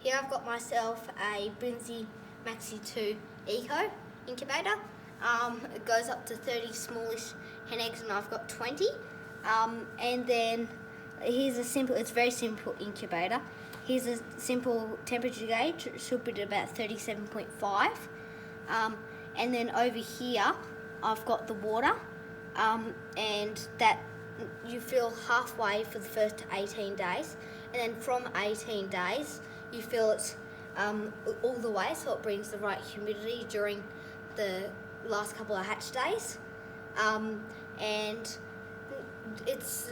Here I've got myself a Brinsea Maxi II Eco incubator. It goes up to 30 smallish hen eggs and I've got 20. And then here's a simple, it's a very simple incubator. Here's a simple temperature gauge, it should be at about 37.5. And then over here I've got the water, and that you fill halfway for the first 18 days, and then from 18 days you fill it all the way, so it brings the right humidity during the last couple of hatch days. And it's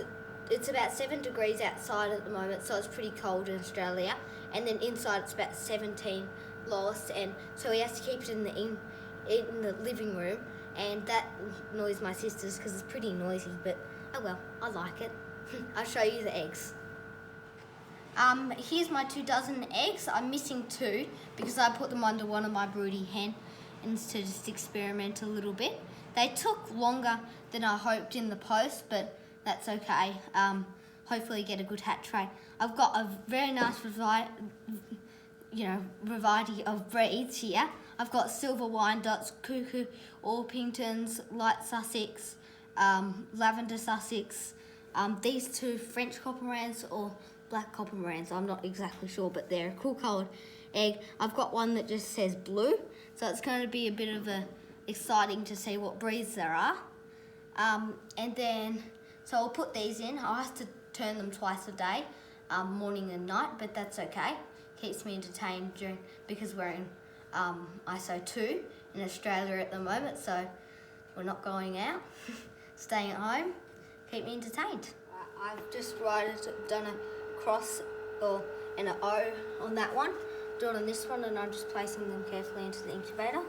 about 7 degrees outside at the moment, so it's pretty cold in Australia, and then inside it's about 17 lowest, and so he has to keep it in the living room, and that annoys my sisters because it's pretty noisy, but oh well, I like it. I'll show you the eggs. Here's my 2 dozen eggs. I'm missing 2 because I put them under one of my broody hen to just experiment a little bit. They took longer than I hoped in the post, but that's okay. Hopefully get a good hatch rate. I've got a very nice variety of breeds here. I've got Silver Wyandottes, Cuckoo, Orpingtons, Light Sussex, Lavender Sussex, these 2 French Cormorants or Black Cormorants, I'm not exactly sure, but they're a cool coloured egg. I've got one that just says blue, so it's going to be a bit of exciting to see what breeds there are. And then, so I'll put these in. I'll have to turn them twice a day, morning and night, but that's okay. Keeps me entertained because we're in ISO 2 in Australia at the moment, so we're not going out, staying at home, keep me entertained. I've just done a cross and an O on that one, do it on this one, and I'm just placing them carefully into the incubator.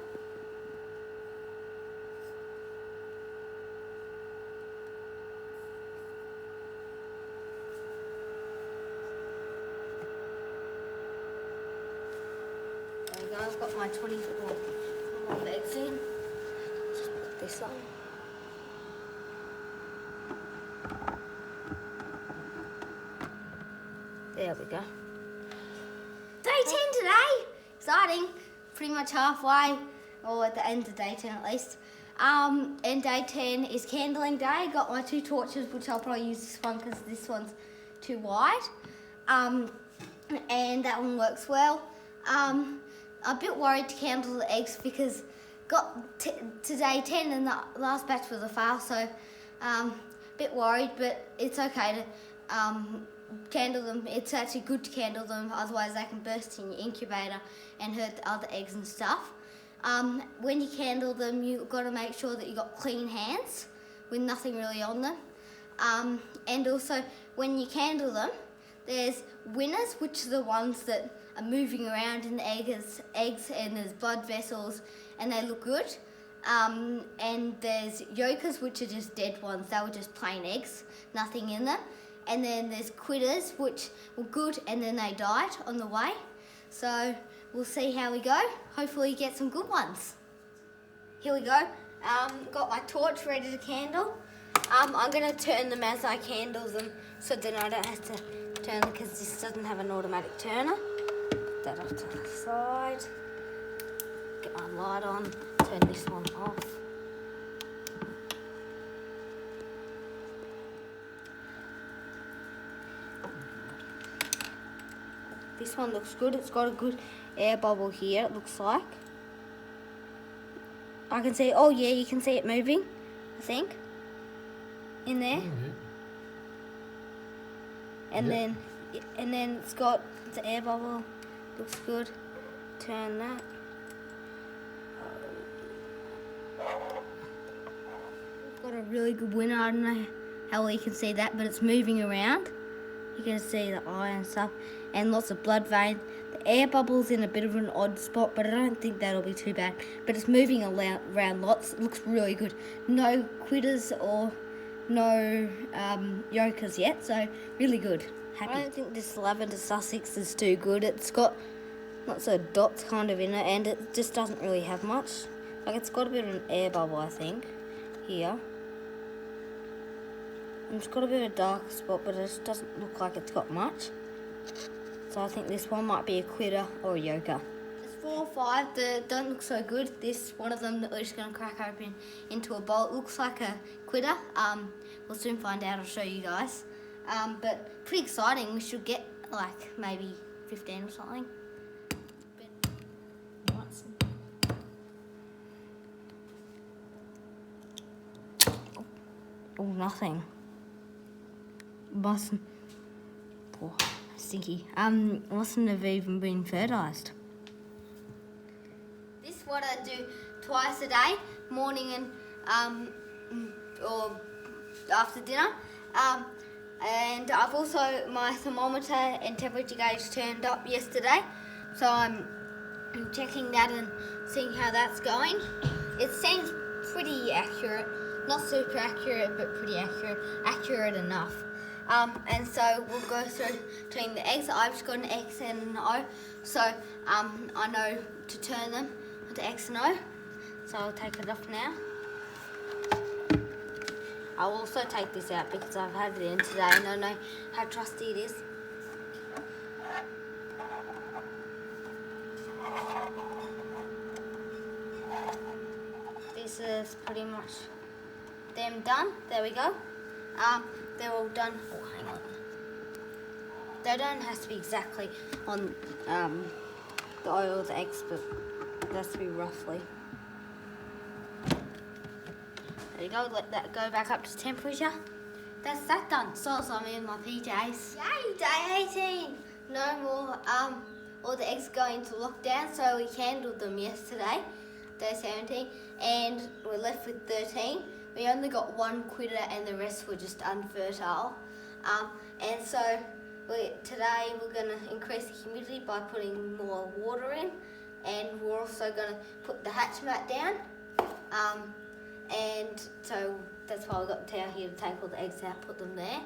There we go, I've got my 24 eggs in. Just put this on. There we go. Day 10 today! Exciting. Pretty much halfway, or at the end of day 10 at least. And day 10 is candling day. Got my 2 torches, which I'll probably use this one because this one's too wide. And that one works well. I'm a bit worried to candle the eggs because got to day 10 and the last batch was a fail, so a bit worried, but it's okay to candle them. It's actually good to candle them, otherwise they can burst in your incubator and hurt the other eggs and stuff. When you candle them, you've got to make sure that you've got clean hands with nothing really on them. And also, when you candle them, there's winners, which are the ones that are moving around in the eggs, and there's blood vessels, and they look good. And there's yolkers, which are just dead ones. They were just plain eggs, nothing in them. And then there's quitters, which were good, and then they died on the way. So we'll see how we go. Hopefully get some good ones. Here we go. Got my torch ready to candle. I'm going to turn them as I candle them, so then I don't have to turn them because this doesn't have an automatic turner. Put that off to the side. Get my light on. Turn this one off. This one looks good. It's got a good air bubble here, it looks like. I can see, oh yeah, you can see it moving, I think, in there. And then it's got the air bubble, looks good. Turn that. Got a really good winner. I don't know how well you can see that, but it's moving around. You can see the eye and stuff, and lots of blood veins. The air bubble's in a bit of an odd spot, but I don't think that'll be too bad. But it's moving around lots. It looks really good. No quitters or no yolkers yet, so really good. Happy. I don't think this Lavender Sussex is too good. It's got lots of dots kind of in it, and it just doesn't really have much. Like, it's got a bit of an air bubble, I think, here. And it's got a bit of a dark spot, but it just doesn't look like it's got much. So I think this one might be a quitter or a yoker. There's 4 or 5 that don't look so good. This one of them that we're just going to crack open into a bowl. It looks like a quitter. We'll soon find out. I'll show you guys. But pretty exciting. We should get like maybe 15 or something. Oh, nothing. Mustn't. Oh, stinky. Mustn't have even been fertilised. This is what I do twice a day, morning and or after dinner. And I've also, my thermometer and temperature gauge turned up yesterday, so I'm checking that and seeing how that's going. It seems pretty accurate. Not super accurate, but pretty accurate enough. And so we'll go through between the eggs. I've just got an X and an O, so I know to turn them to X and O. So I'll take it off now. I'll also take this out because I've had it in today and I know how trusty it is. This is pretty much them done. There we go. They're all done. Oh, hang on. They don't have to be exactly on the oil of the eggs, but it has to be roughly. There you go. Let that go back up to temperature. That's that done. So I'm in my PJs. Yay! Day 18. No more. All the eggs go into lockdown, so we handled them yesterday, day 17, and we're left with 13. We only got 1 quitter and the rest were just unfertile. And so today we're going to increase the humidity by putting more water in, and we're also going to put the hatch mat down. And so that's why we've got the towel here to take all the eggs out, put them there.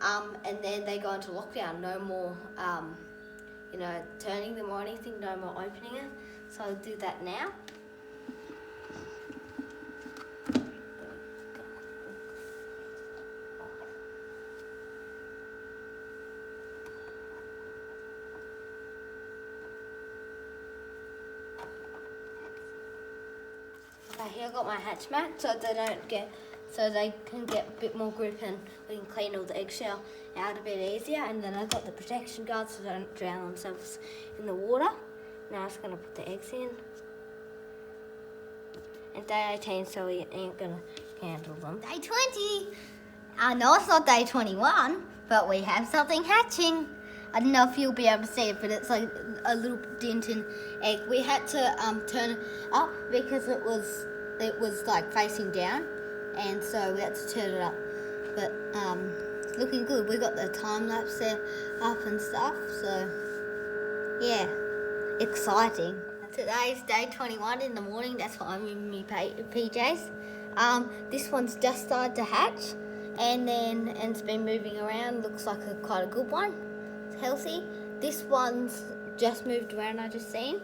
And then they go into lockdown, no more turning them or anything, no more opening it. So I'll do that now. Okay, here I've got my hatch mat so they can get a bit more grip and we can clean all the eggshell out a bit easier. And then I've got the protection guards so they don't drown themselves in the water. Now I'm just going to put the eggs in. And day 18, so we ain't going to handle them. Day 20! I know it's not day 21, but we have something hatching. I don't know if you'll be able to see it, but it's like a little dentin egg. We had to turn it up because it was like facing down, and so we had to turn it up. But it's looking good. We got the time lapse there up and stuff. So yeah, exciting. Today's day 21 in the morning. That's why I'm in my PJs. This one's just started to hatch, and it's been moving around. Looks like quite a good one. Healthy. This one's just moved around, I just seen.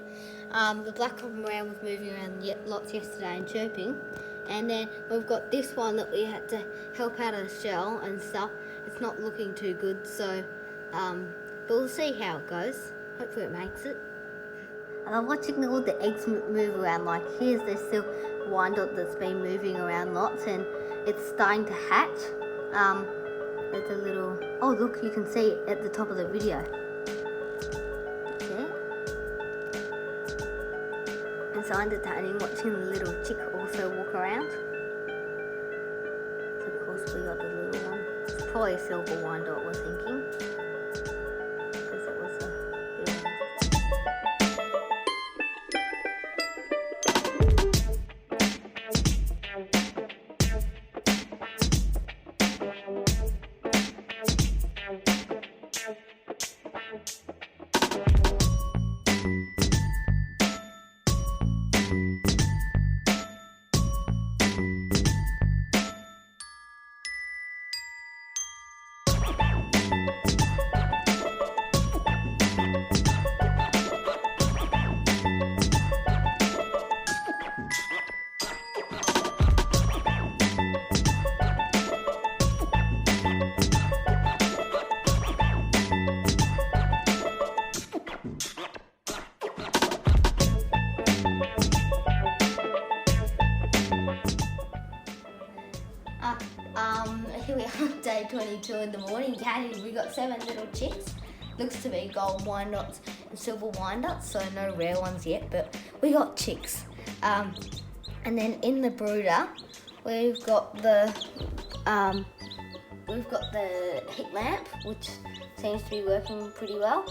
The black round was moving around lots yesterday and chirping. And then we've got this one that we had to help out of the shell and stuff. It's not looking too good, so but we'll see how it goes. Hopefully it makes it. And I'm watching all the eggs move around. Like here's this little wyandotte that's been moving around lots, and it's starting to hatch. There's a little, oh look, you can see it at the top of the video. Yeah. It's so entertaining watching the little chick also walk around. So of course we got the little one. It's probably a silver wyandotte, we're thinking. Because it was a bit of 8:22 in the morning. We got 7 little chicks. Looks to be gold Wyandottes and silver Wyandottes, so no rare ones yet, but we got chicks. And then in the brooder, we've got the heat lamp, which seems to be working pretty well.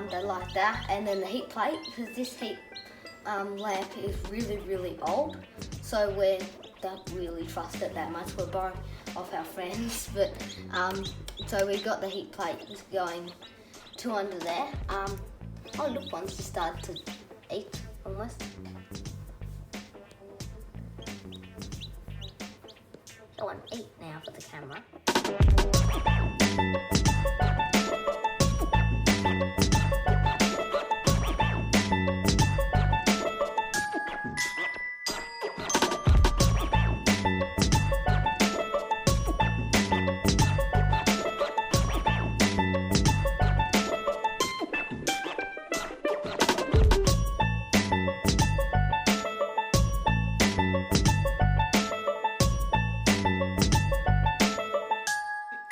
They like that, and then the heat plate, because this heat lamp is really, really old, so we don't really trust it that much. We're borrowing off our friends, but so we've got the heat plate going 2 under there. Oh look, one's just started to eat almost. Go on, eat now for the camera.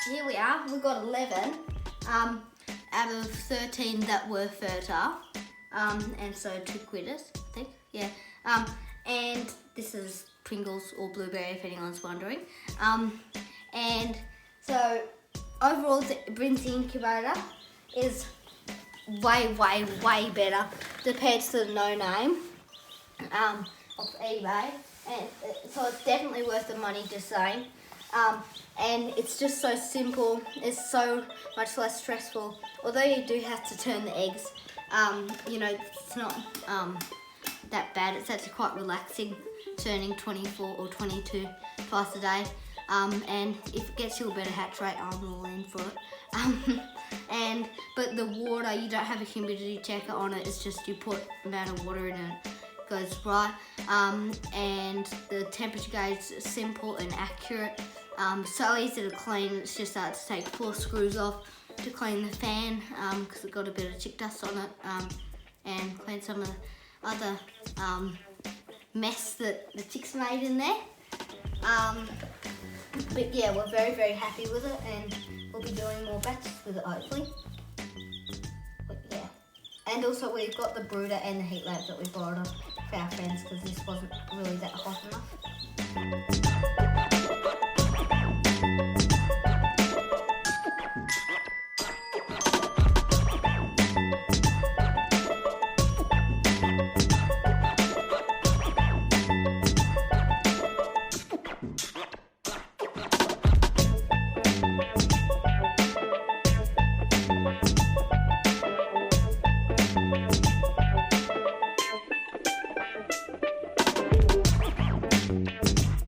Here we are, we've got 11 out of 13 that were fertile, and so 2 quitters, I think, yeah. And this is Pringles or Blueberry, if anyone's wondering. And so overall, the Brinsea incubator is way, way, way better compared to the No Name of eBay, and so it's definitely worth the money, just saying. And it's just so simple, it's so much less stressful. Although you do have to turn the eggs, you know, it's not that bad. It's actually quite relaxing, turning 24 or 22 twice a day. And if it gets you a better hatch rate, I'm all in for it. But the water, you don't have a humidity checker on it, it's just you put amount of water in it, goes right. And the temperature gauge is simple and accurate. So easy to clean. It's just to take 4 screws off to clean the fan, because it got a bit of chick dust on it, and clean some of the other mess that the chicks made in there. But yeah, we're very, very happy with it, and we'll be doing more batches with it hopefully. But yeah, and also we've got the brooder and the heat lamp that we borrowed off for our friends, because this wasn't really that hot enough.